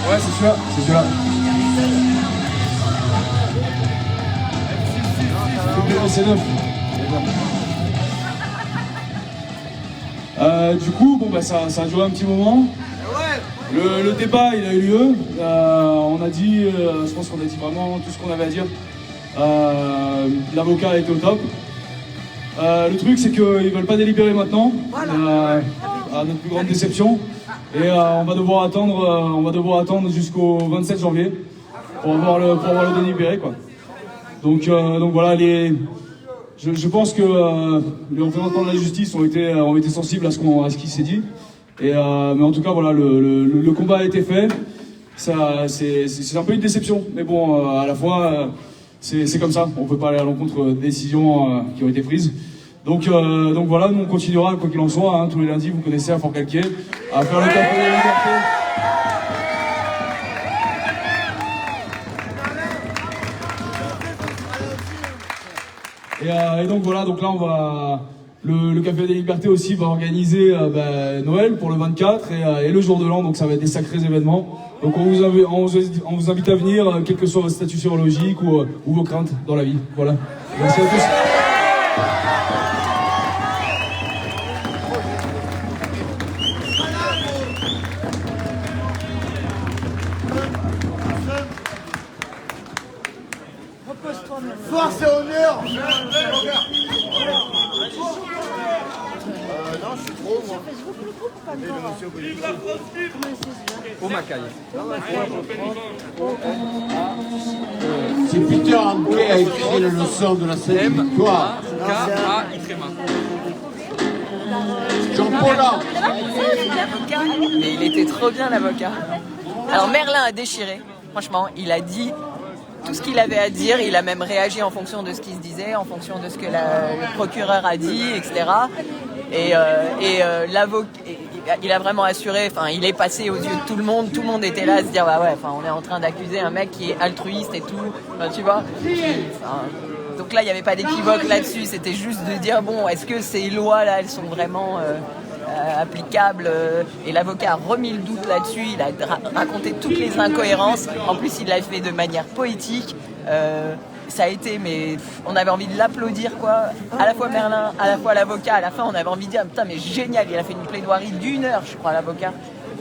Ouais, c'est celui-là, c'est celui-là. C'est 9. Du coup, bon, bah, ça a duré un petit moment. Le débat, il a eu lieu. On a dit, je pense qu'on a dit vraiment tout ce qu'on avait à dire. L'avocat était au top. Le truc, c'est qu'ils ne veulent pas délibérer maintenant, à notre plus grande déception. Et on va devoir attendre jusqu'au 27 janvier pour avoir le délibéré, quoi. Donc voilà, je pense que les représentants de la justice ont été sensibles à ce qui s'est dit. Mais en tout cas, voilà, le combat a été fait. C'est un peu une déception, mais bon, à la fois, c'est comme ça. On ne peut pas aller à l'encontre des décisions qui ont été prises. Donc voilà, nous on continuera, quoi qu'il en soit, hein, tous les lundis, vous connaissez, à Fort-Calquier, à faire le café de la liberté. Et donc voilà, donc là on va... Le Café des Libertés aussi va organiser Noël pour le 24 et le jour de l'an, donc ça va être des sacrés événements. Donc on vous invite à venir, quel que soit votre statut sérologique ou vos craintes dans la vie. Voilà. Merci à tous. Force et honneur. Non, je suis trop, moi. Au Macaille. C'est Peter Handke qui a écrit la leçon de la scène victoire. Jean Paulin. Et il était trop bien, l'avocat. Alors Merlin a déchiré. Franchement, il a dit tout ce qu'il avait à dire. Il a même réagi en fonction de ce qui se disait, en fonction de ce que le procureur a dit, etc. Et l'avocat, il a vraiment assuré, enfin, il est passé aux yeux de tout le monde était là à se dire, bah ouais, enfin, on est en train d'accuser un mec qui est altruiste et tout, enfin, tu vois. Donc là, il n'y avait pas d'équivoque là-dessus, c'était juste de dire, bon, est-ce que ces lois-là, elles sont vraiment applicables, et l'avocat a remis le doute là-dessus, il a raconté toutes les incohérences, en plus il l'a fait de manière poétique. Ça a été, mais on avait envie de l'applaudir, quoi. À la fois Merlin, à la fois l'avocat. À la fin, on avait envie de dire, putain, mais génial, il a fait une plaidoirie d'1 heure, je crois, l'avocat.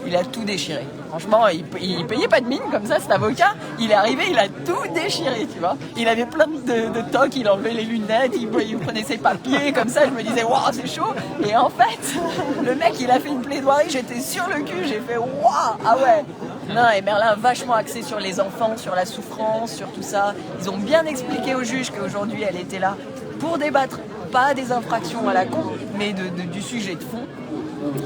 Il a tout déchiré. Franchement, il payait pas de mine comme ça, cet avocat. Il est arrivé, il a tout déchiré, tu vois. Il avait plein de tocs, il enlevait les lunettes, il prenait ses papiers, comme ça. Je me disais, waouh, c'est chaud. Et en fait, le mec, il a fait une plaidoirie, j'étais sur le cul, j'ai fait, waouh, ah ouais. Non, et Merlin vachement axé sur les enfants, sur la souffrance, sur tout ça. Ils ont bien expliqué au juge qu'aujourd'hui, elle était là pour débattre, pas des infractions à la con, mais du sujet de fond.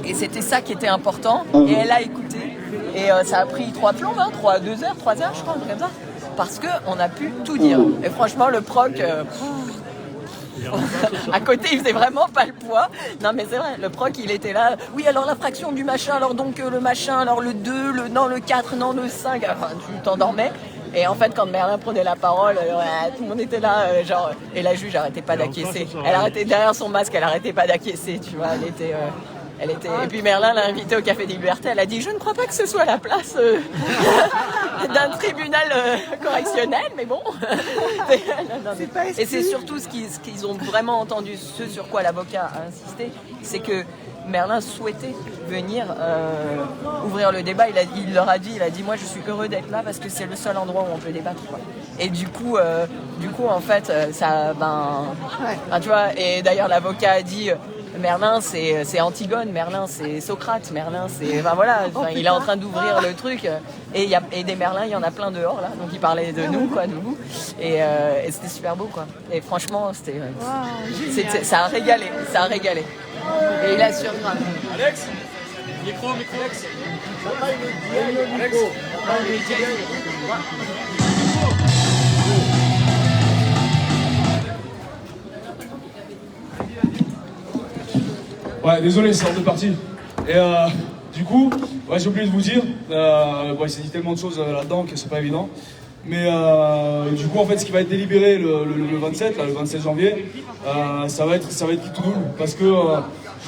Et c'était ça qui était important. Et elle a écouté. Et ça a pris 3 plombes, 2 heures, 3 heures, je crois, comme ça. Parce qu'on a pu tout dire. Et franchement, le proc... à côté, il faisait vraiment pas le poids. Non, mais c'est vrai, le proc, il était là. Oui, alors la fraction du machin, alors donc le machin, alors le 2, le 4, non, le 5. Enfin, tu t'endormais. Et en fait, quand Merlin prenait la parole, tout le monde était là, genre... Et la juge arrêtait pas d'acquiescer. Elle arrêtait derrière son masque, elle arrêtait pas d'acquiescer, tu vois. Et puis Merlin l'a invitée au Café des Libertés. Elle a dit, je ne crois pas que ce soit la place d'un tribunal correctionnel, mais bon. Et c'est surtout ce qu'ils ont vraiment entendu, ce sur quoi l'avocat a insisté, c'est que Merlin souhaitait venir ouvrir le débat. Il leur a dit, moi je suis heureux d'être là parce que c'est le seul endroit où on peut débattre, quoi. Et du coup en fait, ça, tu vois. Et d'ailleurs l'avocat a dit, Merlin c'est Antigone, Merlin c'est Socrate, Merlin c'est, il est en train d'ouvrir le truc. Et des Merlins, il y en a plein dehors là. Donc il parlait de nous, quoi, de vous. Et c'était super beau, quoi. Et franchement, ça a régalé. Et il assure grave. Alex, micro, Alex. Alex. Ouais, désolé, c'est hors de partie. Et du coup, j'ai oublié de vous dire, il s'est dit tellement de choses là-dedans que c'est pas évident. Mais du coup, en fait, ce qui va être délibéré le 27, le 27 janvier, ça va être qui tout double. Parce que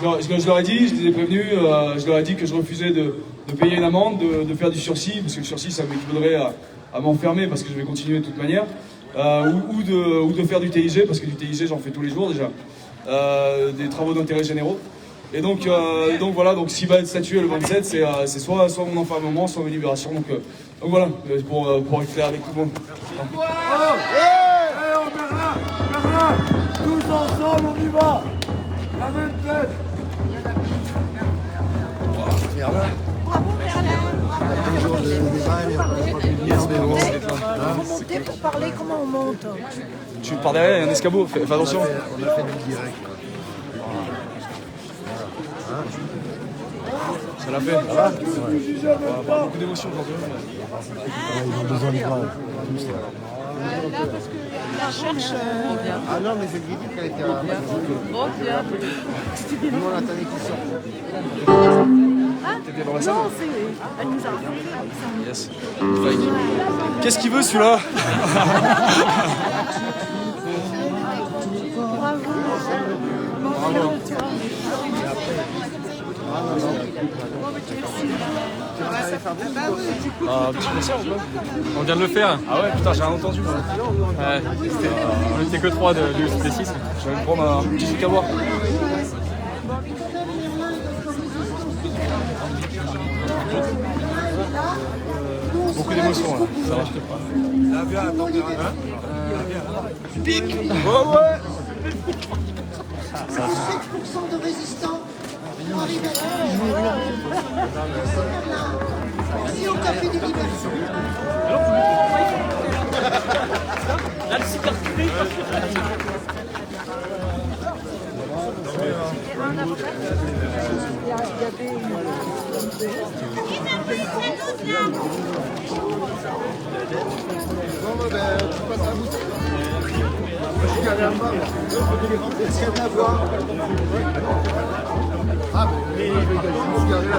je leur ai dit, je les ai prévenus, je leur ai dit que je refusais de payer une amende, de faire du sursis, parce que le sursis, ça m'équivaudrait à m'enfermer, parce que je vais continuer de toute manière, ou de faire du TIG, parce que du TIG, j'en fais tous les jours déjà, des travaux d'intérêt généraux. Et donc voilà, donc s'il va être statué le 27, c'est soit mon enfermement, soit ma libération. Donc voilà, pour être clair avec tout le monde. On verra, tous ensemble, on y va. La même tête. Faut monter pour parler, comment on monte? Tu pars derrière, il y a un escabeau, fais attention. On a fait du direct. Ça l'a fait. Ça va. Beaucoup d'émotions aujourd'hui. Ils ont besoin de bras. La cherche. Ah non, mais c'est dit qu'elle était à nous, on attendait qu'il sorte. T'étais dans la salle? Non, elle nous a rappelé. Yes. Qu'est-ce qu'il veut celui-là? Bravo. Petit concert ou pas? On vient de le faire. Ah ouais, putain, j'ai rien entendu moi. Ouais, on était que 3 des 6. Je vais me prendre un petit truc à boire. Beaucoup d'émotions là, ça va, je te parle. La bien, attends, Pique. Ouais. 5% de résistants pour arriver ici au Café des Libertés. Est-ce qu'il y a de la voix? Ah, mais il veut se garder là.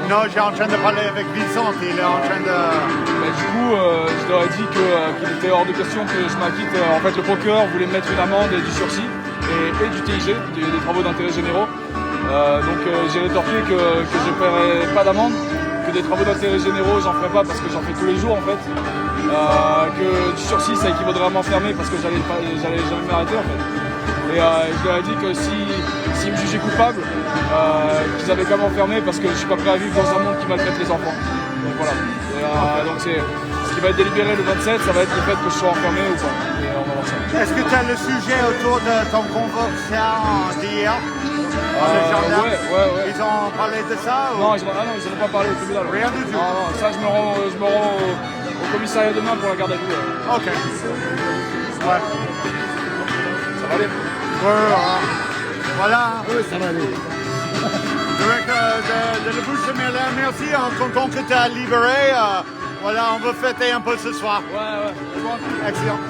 Non, j'ai en train de parler avec Vincent, il est en train de... Du coup, je leur ai dit qu'il était hors de question que je m'acquitte. En fait, le procureur voulait me mettre une amende et du sursis et du TIG, des travaux d'intérêt généraux. Donc j'ai rétorqué que je ne paierais pas d'amende, que des travaux d'intérêt généraux, j'en ferai pas parce que j'en fais tous les jours en fait. Que du sursis, ça équivaudrait à m'enfermer parce que j'allais jamais m'arrêter en fait. Et je leur ai dit que s'ils me jugeaient coupable, qu'ils avaient qu'à m'enfermer parce que je suis pas prêt à vivre dans un monde qui maltraite les enfants. Donc voilà. Donc c'est ce qui va être délibéré le 27, ça va être le fait que je sois enfermé ou pas. Et on va voir ça. Est-ce que tu as le sujet autour de ton convocation d'hier? Ouais. Ils ont parlé de ça ou... Non, ils n'en ont pas parlé au tribunal. Rien du tout. Non, ça je me rends au commissariat demain pour la garde à vue. Ok. Ouais. Ça va aller. Voilà. Oui, ça va aller. Avec de la bouche de Merlin, merci. En content que tu as libéré. Voilà, on va fêter un peu ce soir. Ouais. Excellent.